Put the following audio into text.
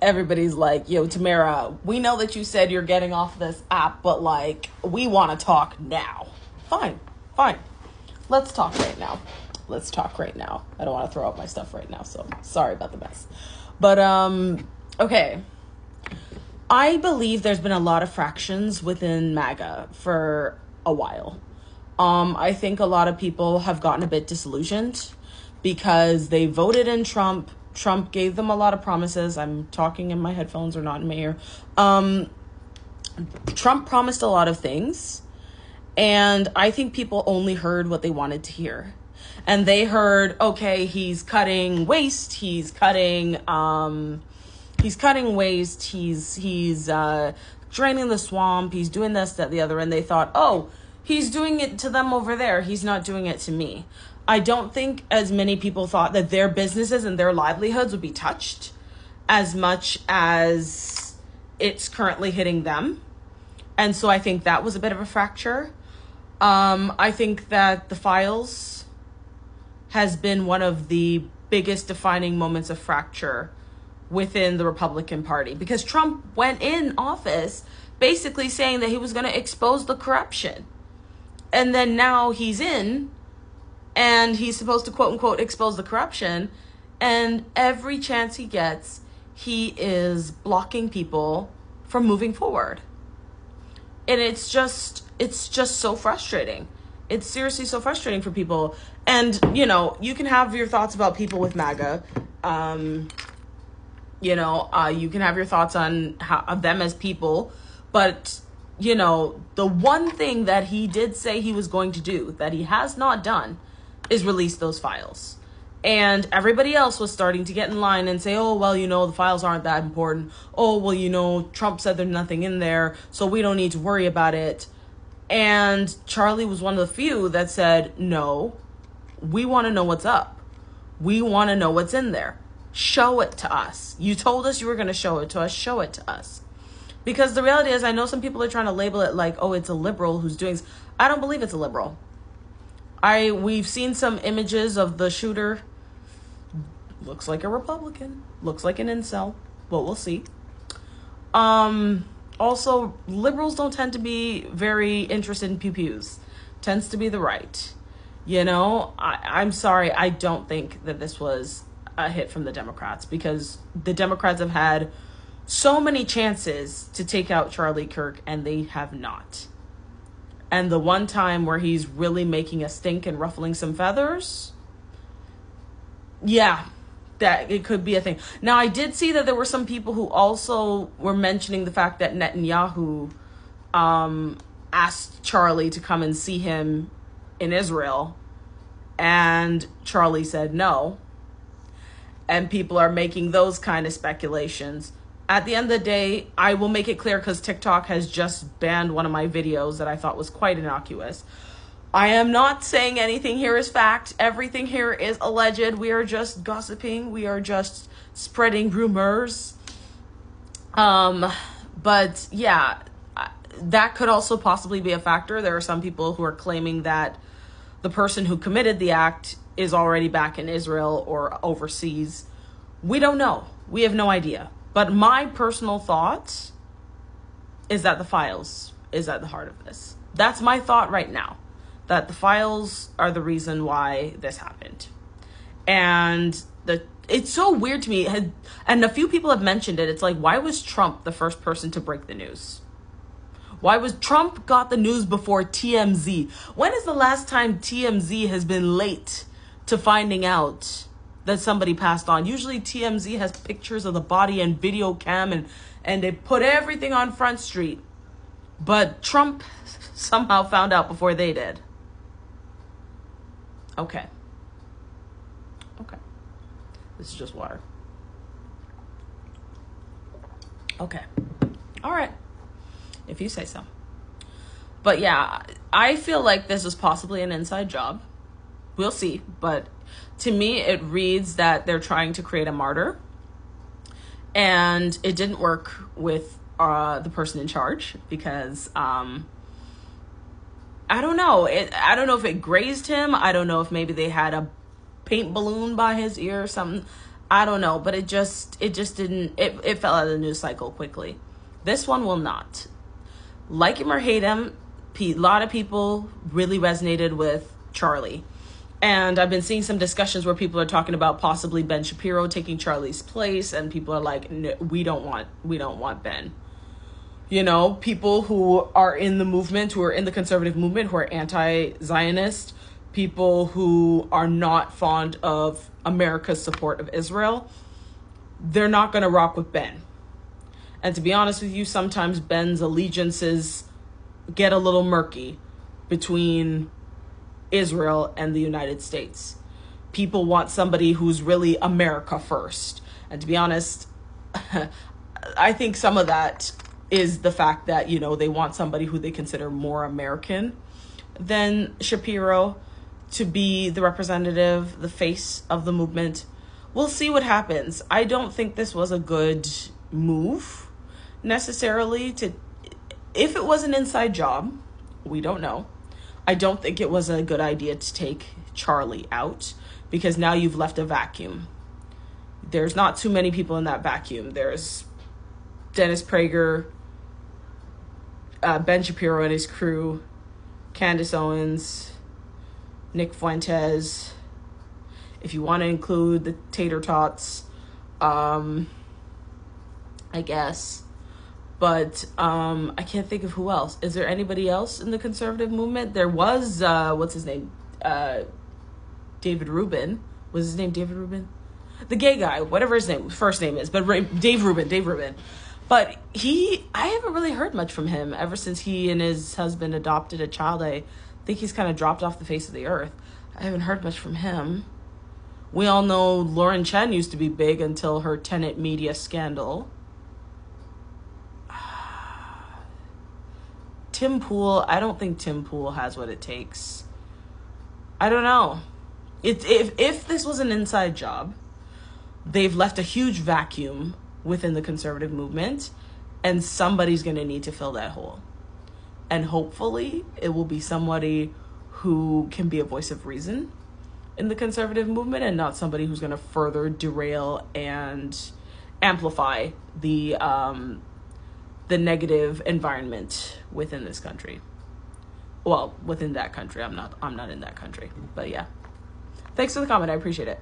everybody's like, yo, Tamara, we know that you said you're getting off this app, but like, we want to talk now. Fine. Let's talk right now. I don't want to throw out my stuff right now, so sorry about the mess. But, okay. I believe there's been a lot of fractions within MAGA for a while. I think a lot of people have gotten a bit disillusioned because they voted in Trump. Trump gave them a lot of promises. I'm talking in my headphones or not in my ear. Trump promised a lot of things, and I think people only heard what they wanted to hear. And they heard, okay, he's cutting waste, he's cutting waste, he's draining the swamp, he's doing this, that, the other, and they thought, oh, he's doing it to them over there, he's not doing it to me. I don't think as many people thought that their businesses and their livelihoods would be touched as much as it's currently hitting them. And so I think that was a bit of a fracture. I think that the files has been one of the biggest defining moments of fracture within the Republican Party, because Trump went in office basically saying that he was going to expose the corruption. And then now he's in and he's supposed to quote unquote expose the corruption. And every chance he gets, he is blocking people from moving forward. And it's just so frustrating. It's seriously so frustrating for people. And, you know, you can have your thoughts about people with MAGA. You can have your thoughts on of them as people. But, you know, the one thing that he did say he was going to do that he has not done is release those files. And everybody else was starting to get in line and say, oh, well, you know, the files aren't that important. Oh, well, you know, Trump said there's nothing in there, so we don't need to worry about it. And Charlie was one of the few that said, no, we want to know what's up. We want to know what's in there. Show it to us. You told us you were going to show it to us. Show it to us. Because the reality is, I know some people are trying to label it like, oh, it's a liberal who's doing this. I don't believe it's a liberal. We've seen some images of the shooter. Looks like a Republican. Looks like an incel. But we'll see. Also, liberals don't tend to be very interested in pew-pews. Tends to be the right. You know, I'm sorry. I don't think that this was a hit from the Democrats, because the Democrats have had so many chances to take out Charlie Kirk and they have not. And the one time where he's really making a stink and ruffling some feathers, yeah, that it could be a thing. Now, I did see that there were some people who also were mentioning the fact that Netanyahu asked Charlie to come and see him in Israel, and Charlie said no. And people are making those kind of speculations. At the end of the day, I will make it clear, because TikTok has just banned one of my videos that I thought was quite innocuous. I am not saying anything here is fact. Everything here is alleged. We are just gossiping. We are just spreading rumors. But yeah, that could also possibly be a factor. There are some people who are claiming that the person who committed the act is already back in Israel or overseas. We don't know. We have no idea. But my personal thought is that the files is at the heart of this. That's my thought right now, that the files are the reason why this happened. And it's so weird to me. And a few people have mentioned it. It's like, why was Trump the first person to break the news? Why was Trump got the news before TMZ? When is the last time TMZ has been late to finding out that somebody passed on? Usually TMZ has pictures of the body and video cam, and they put everything on Front Street. But Trump somehow found out before they did. Okay. This is just water. Okay. All right. If you say so. But yeah, I feel like this is possibly an inside job. We'll see. But to me, it reads that they're trying to create a martyr. And it didn't work with the person in charge, because I don't know. I don't know if it grazed him. I don't know if maybe they had a paint balloon by his ear or something. I don't know, but it just didn't, it fell out of the news cycle quickly. This one will not. Like him or hate him, a lot of people really resonated with Charlie. And I've been seeing some discussions where people are talking about possibly Ben Shapiro taking Charlie's place, and people are like, no, we don't want Ben. You know, people who are in the movement, who are in the conservative movement, who are anti-Zionist, people who are not fond of America's support of Israel, they're not going to rock with Ben. And to be honest with you, sometimes Ben's allegiances get a little murky between Israel and the United States. People want somebody who's really America first. And to be honest, I think some of that is the fact that, you know, they want somebody who they consider more American than Shapiro to be the representative, the face of the movement. We'll see what happens. I don't think this was a good move necessarily if it was an inside job, we don't know. I don't think it was a good idea to take Charlie out, because now you've left a vacuum. There's not too many people in that vacuum. There's Dennis Prager, Ben Shapiro and his crew, Candace Owens, Nick Fuentes. If you want to include the Tater Tots, I guess. But I can't think of who else. Is there anybody else in the conservative movement? There was, what's his name? David Rubin. Was his name David Rubin? The gay guy, whatever his first name is. But Dave Rubin. But I haven't really heard much from him ever since he and his husband adopted a child. I think he's kind of dropped off the face of the earth. I haven't heard much from him. We all know Lauren Chen used to be big until her Tenet Media scandal. Tim Pool, I don't think Tim Pool has what it takes. I don't know. If this was an inside job, they've left a huge vacuum within the conservative movement, and somebody's going to need to fill that hole. And hopefully it will be somebody who can be a voice of reason in the conservative movement, and not somebody who's going to further derail and amplify the negative environment within this country. Well, within that country. I'm not in that country. But yeah. Thanks for the comment. I appreciate it.